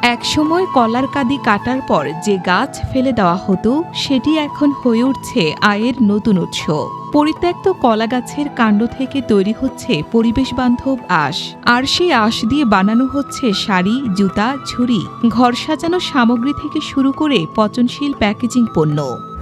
একসময় কলার কাঁদি কাটার পর যে গাছ ফেলে দেওয়া হতো সেটি এখন হয়ে উঠছে আয়ের নতুন উৎস। পরিত্যক্ত কলা গাছের কাণ্ড থেকে তৈরি হচ্ছে পরিবেশ বান্ধব আঁশ, আর সেই আঁশ দিয়ে বানানো হচ্ছে শাড়ি, জুতা, ঝুড়ি, ঘর সাজানোর সামগ্রী থেকে শুরু করে পচনশীল প্যাকেজিং পণ্য।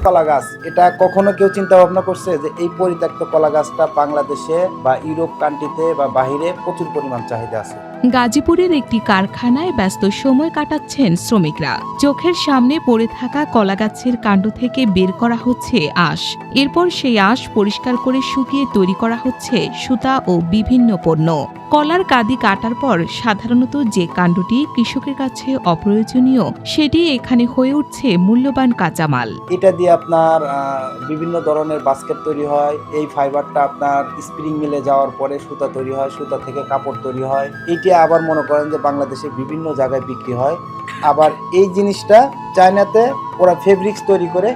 কলা গাছ, এটা কখনো কেউ চিন্তা ভাবনা করছে যে এই পরিত্যক্ত কলা গাছটা বাংলাদেশে বা ইউরোপ কান্ট্রিতে বা বাহিরে প্রচুর পরিমাণ চাহিদা আছে। গাজীপুরের একটি কারখানায় ব্যস্ত সময় কাটাচ্ছেন শ্রমিকরা। চোখের সামনে পড়ে থাকা কলা গাছের কাণ্ড থেকে বের করা হচ্ছে আঁশ। এরপর সেই আঁশ পরিষ্কার করে শুকিয়ে তৈরি করা হচ্ছে সুতা ও বিভিন্ন পণ্য। কলার কাঁদি কাটার পর সাধারণত যে কাণ্ডটি কৃষকের কাছে অপ্রয়োজনীয়, সেটি এখানে হয়ে উঠছে মূল্যবান কাঁচামাল। এটা দিয়ে আপনার বিভিন্ন ধরনের বাস্কেট তৈরি হয়। এই ফাইবারটা আপনার স্প্রিং মিলে যাওয়ার পরে সুতা তৈরি হয়, সুতা থেকে কাপড় তৈরি হয়। এইটা আবার মনে করেন যে বাংলাদেশে বিভিন্ন জায়গায় বিক্রি হয়। আবার এই জিনিসটা চায়নাতে ওরা ফেব্রিক্স তৈরি করে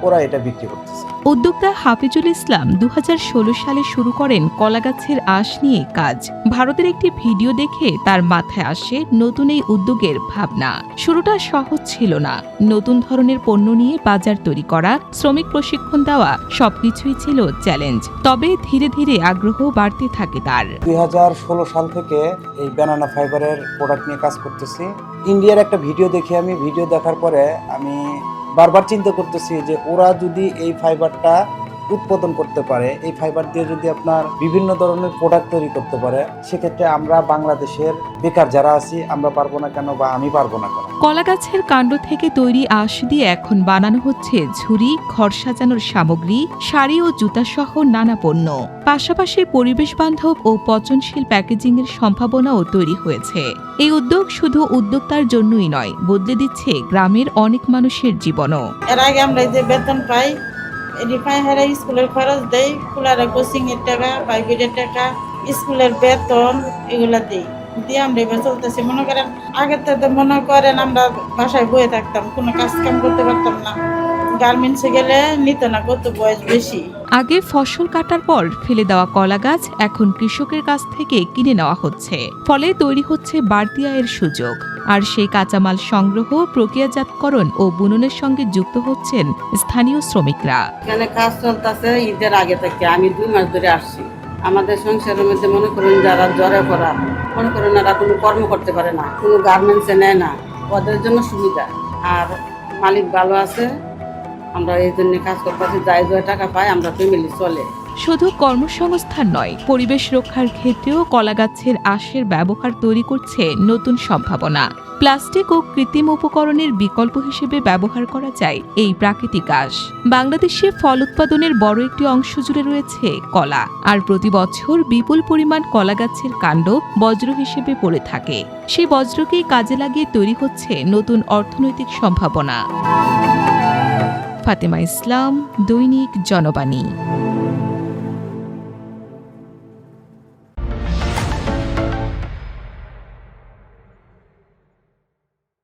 ওরা এটা বিক্রি করতেছে। উদ্যোক্তা হাফিজুল ইসলাম 2016 সালে শুরু করেন কলাগাছের আঁশ নিয়ে কাজ। ভারতের একটি ভিডিও দেখে তার মাথায় আসে নতুন এই উদ্যোগের ভাবনা। শুরুটা সহজ ছিল না। নতুন ধরনের পণ্য নিয়ে বাজার তৈরি করা, শ্রমিক প্রশিক্ষণ দেওয়া, সবকিছুই ছিল চ্যালেঞ্জ। তবে ধীরে ধীরে আগ্রহ বাড়তে থাকে তার। 2016 সাল থেকে এই ব্যানানা ফাইবারের প্রোডাক্ট নিয়ে কাজ করতেছি। ইন্ডিয়ার একটা ভিডিও দেখে ভিডিও দেখার পরে আমি বারবার চিন্তা করতেছি যে ওরা যদি এই ফাইবারটা উৎপাদন করতে পারে, এই ফাইবার দিয়ে যদি আপনার বিভিন্ন ধরনের প্রোডাক্ট তৈরি করতে পারে, সেক্ষেত্রে আমরা বাংলাদেশের বেকার যারা আছি আমরা পারবো না কেন, বা আমি পারবো না কেন। কলাগাছের কাণ্ড থেকে তৈরি আঁশ দিয়ে এখন বানানো হচ্ছে ঝুড়ি, ঘর সাজানোর সামগ্রী, শাড়ি ও জুতা সহ নানা পণ্য। পাশাপাশি পরিবেশ বান্ধব ও পচনশীল প্যাকেজিংয়ের সম্ভাবনাও তৈরি হয়েছে। এই উদ্যোগ শুধু উদ্যোক্তার জন্যই নয়, বদলে দিচ্ছে গ্রামের অনেক মানুষের জীবনও। এর আগে আমরা যে বেতন পাই, স্কুলের খরচ দেই, স্কুলের কোচিং এর টাকা, প্রাইভেটের টাকা, স্কুলের বেতন, এগুলা দিই দিয়ে আমরা এবার চলতেছি। মনে করেন আগে তো মনে করেন আমরা বাসায় বয়ে থাকতাম, কোনো কাজ কাম করতে পারতাম না। গার্মেন্টসে গেলে নিত না, কত বয়স বেশি। আগে ফসল কাটার পর ফেলে দেওয়া কলা গাছ এখন কৃষকের কাছ থেকে কিনে নেওয়া হচ্ছে। ফলে তৈরি হচ্ছে বাড়তি আয়ের সুযোগ। আর সেই কাঁচামাল সংগ্রহ, প্রক্রিয়াজাতকরণ ও বুননের সঙ্গে যুক্ত হচ্ছেন স্থানীয় শ্রমিকরা। এখানে কাজ চলতেছে ঈদের আগে থেকে। আমি 2 মাস ধরে আসছি। আমাদের সংসারের মধ্যে মনে করেন যারা জ্বরে পড়া, মনে করেন এরা কোনো কর্ম করতে পারে না, কোনো গার্মেন্টসে নেয় না, ওদের জন্য সুবিধা। আর মালিক ভালো আছে, আমরা এই জন্য কাজ করতেছি। যাই টাকা পাই আমরা ফ্যামিলি চলে। শুধু কর্মসংস্থান নয়, পরিবেশ রক্ষার ক্ষেত্রেও কলাগাছের আঁশের ব্যবহার তৈরি করছে নতুন সম্ভাবনা। প্লাস্টিক ও কৃত্রিম উপকরণের বিকল্প হিসেবে ব্যবহার করা যায় এই প্রাকৃতিক আঁশ। বাংলাদেশে ফল উৎপাদনের বড় একটি অংশ জুড়ে রয়েছে কলা, আর প্রতি বছর বিপুল পরিমাণ কলা গাছের কাণ্ড বজ্র হিসেবে পড়ে থাকে। সেই বজ্রকেই কাজে লাগিয়ে তৈরি হচ্ছে নতুন অর্থনৈতিক সম্ভাবনা। ফাতেমা ইসলাম, দৈনিক জনবাণী।